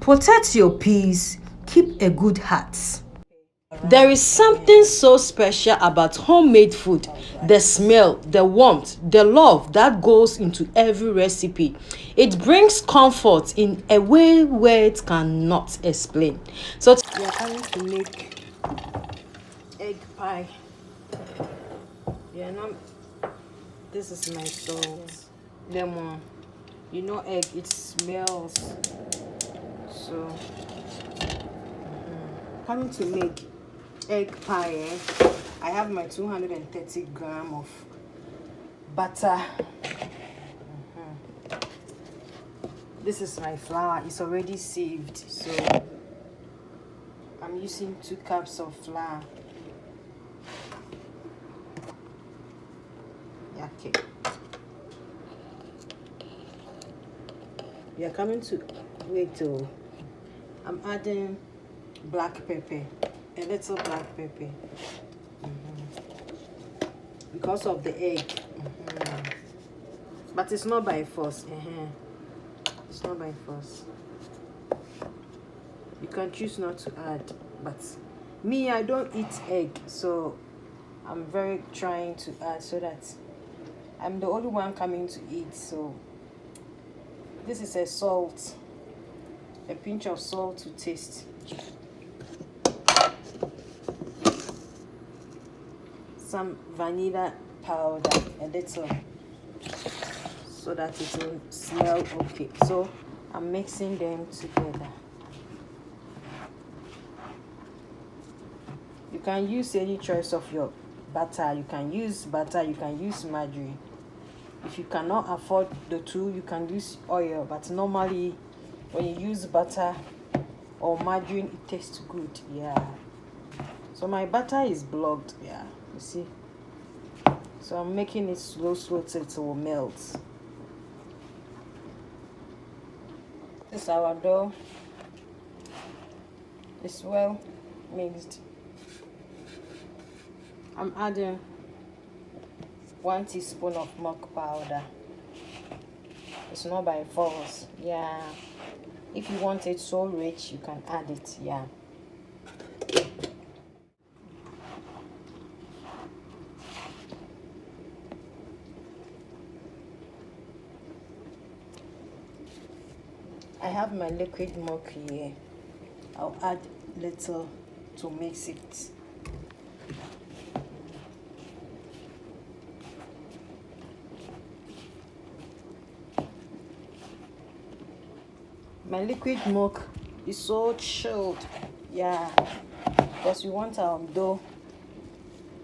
Protect your peace, keep a good heart. There is something so special about homemade food. The smell, the warmth, the love that goes into every recipe. It brings comfort in a way words cannot explain. So we are going to make egg pie. Yeah, now this is my salt, lemon. You know egg, it smells. So coming to make egg pie. I have my 230 gram of butter. This is my flour. It's already sieved, so I'm using 2 cups of flour. Yeah, okay. We are coming to wait till I'm adding black pepper, a little black pepper, because of the egg. But it's not by force. It's not by force. You can choose not to add, but me, I don't eat egg, so I'm very trying to add so that I'm the only one coming to eat. So this is a salt, a pinch of salt to taste. Some vanilla powder, a little, so that it will smell okay. So I'm mixing them together. You can use any choice of your butter. You can use butter, you can use margarine. If you cannot afford the two, you can use oil. But normally, when you use butter or margarine, it tastes good. Yeah. So my butter is blocked. Yeah, you see. So I'm making it slow till it will melt. This our dough. It's well mixed. I'm adding 1 teaspoon of milk powder. It's not by force. Yeah. If you want it so rich, you can add it. Yeah. I have my liquid milk here. I'll add little to mix it. My liquid milk is so chilled. Yeah, because we want our dough,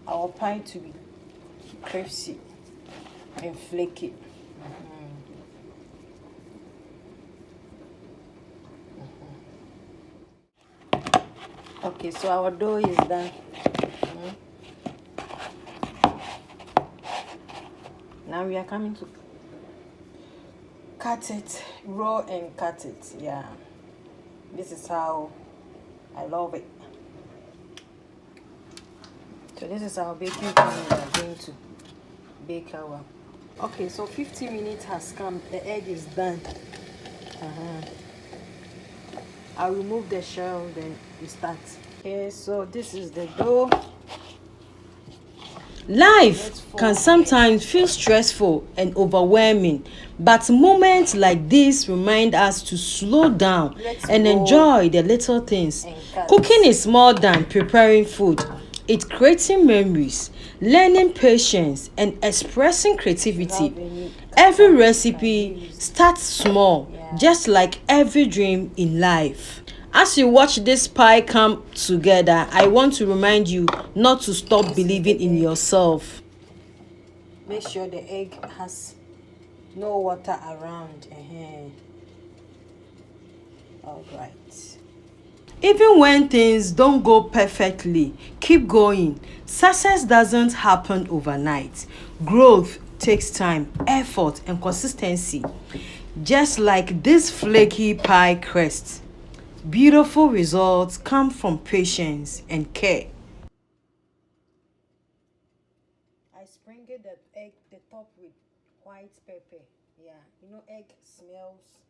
our pie to be crispy and flaky. Okay, so our dough is done. Now we are coming to cut it, roll and cut it. Yeah, this is how I love it. So this is our baking pan. We are going to bake our. Okay, so 50 minutes has come. The egg is done. I'll remove the shell, then we start. Okay, so this is the dough. Life can sometimes feel stressful and overwhelming, but moments like this remind us to slow down and enjoy the little things. Cooking is more than preparing food. It's creating memories, learning patience, and expressing creativity. Every recipe starts small, just like every dream in life. As you watch this pie come together, I want to remind you not to stop believing in yourself. Make sure the egg has no water around. All right. Even when things don't go perfectly, keep going. Success doesn't happen overnight. Growth takes time, effort, and consistency. Just like this flaky pie crust. Beautiful results come from patience and care. I sprinkled the egg, the top with white pepper. Yeah, you know egg smells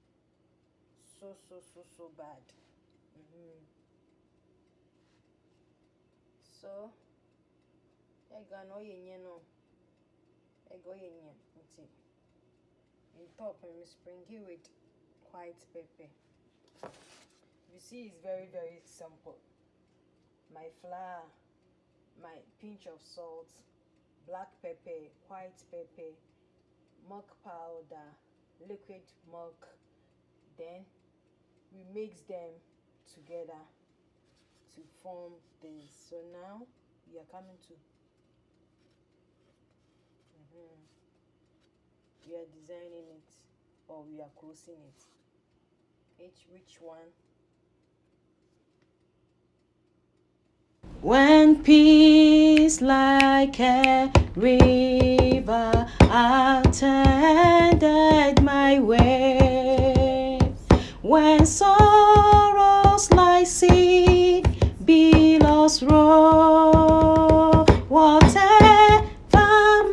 so bad. So egg no no egg in top and sprinkle with white pepper. You see, it's very simple. My flour, my pinch of salt, black pepper, white pepper, milk powder, liquid milk. Then we mix them together to form this. So now we are coming to we are designing it, or we are closing it. Which one? When peace like a river attended my way, when sorrows like sea billows roll, whatever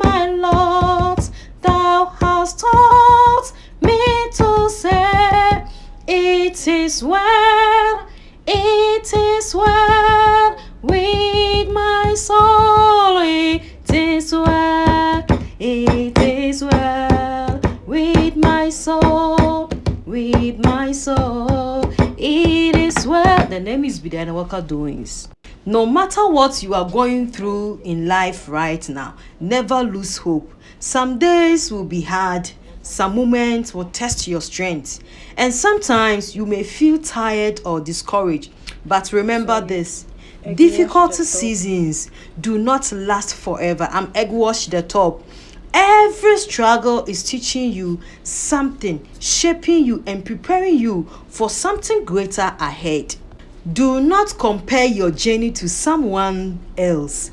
my lot thou hast taught me to say, it is well, it is well with my soul, it is well with my soul, with my soul, it is well. The name is Bidana Waka Doings. No matter what you are going through in life right now, never lose hope. Some days will be hard, some moments will test your strength, and sometimes you may feel tired or discouraged. But remember this: difficult seasons do not last forever. I'm egg wash the top. Every struggle is teaching you something, shaping you and preparing you for something greater ahead. Do not compare your journey to someone else.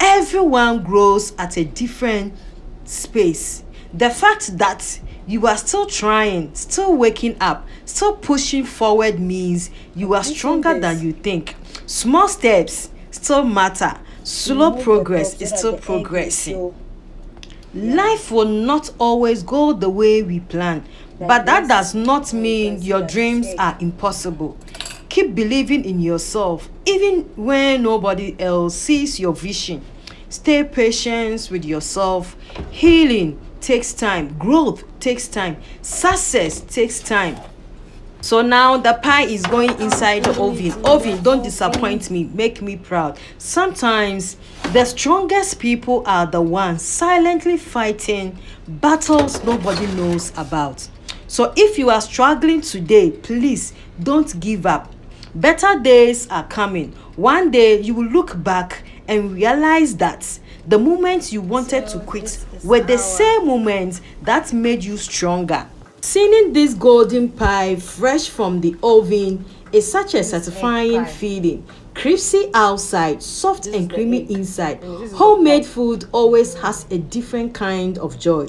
Everyone grows at a different space. The fact that you are still trying, still waking up, still pushing forward means you are stronger than you think. Small steps still matter. Slow progress is still progressing. Life will not always go the way we plan, but that does not mean your dreams are impossible. Keep believing in yourself, even when nobody else sees your vision. Stay patient with yourself. Healing takes time. Growth takes time. Success takes time. So now the pie is going inside the oven. Oven, don't disappoint me. Make me proud. Sometimes the strongest people are the ones silently fighting battles nobody knows about. So if you are struggling today, please don't give up. Better days are coming. One day you will look back and realize that the moments you wanted to quit were the same moments that made you stronger. Seeing this golden pie fresh from the oven is such a satisfying feeling. Crispy outside, soft and creamy inside. Homemade food always has a different kind of joy.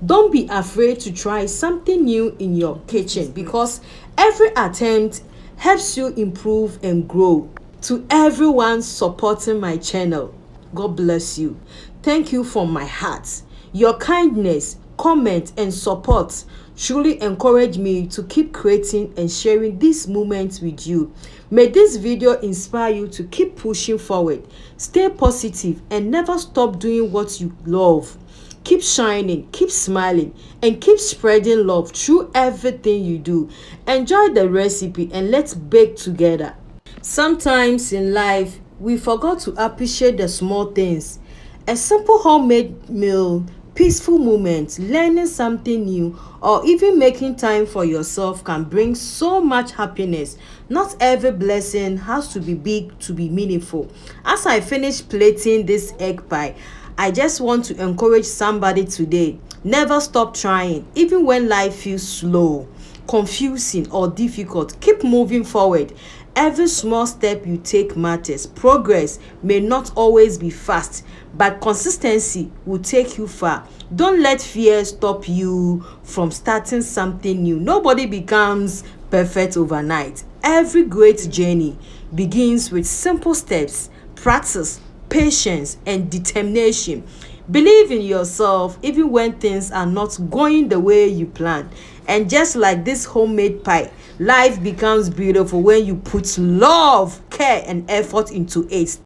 Don't be afraid to try something new in your kitchen, because every attempt helps you improve and grow. To everyone supporting my channel, God bless you. Thank you from my heart. Your kindness, comment and support truly encourage me to keep creating and sharing these moments with you. May this video inspire you to keep pushing forward. Stay positive and never stop doing what you love. Keep shining, keep smiling, and keep spreading love through everything you do. Enjoy the recipe and let's bake together. Sometimes in life, we forgot to appreciate the small things. A simple homemade meal, peaceful moments, learning something new, or even making time for yourself can bring so much happiness. Not every blessing has to be big to be meaningful. As I finish plating this egg pie, I just want to encourage somebody today. Never stop trying, even when life feels slow, confusing, or difficult. Keep moving forward. Every small step you take matters. Progress may not always be fast, but consistency will take you far. Don't let fear stop you from starting something new. Nobody becomes perfect overnight. Every great journey begins with simple steps, practice, patience, and determination. Believe in yourself even when things are not going the way you planned. And just like this homemade pie, Life becomes beautiful when you put love, care, and effort into it.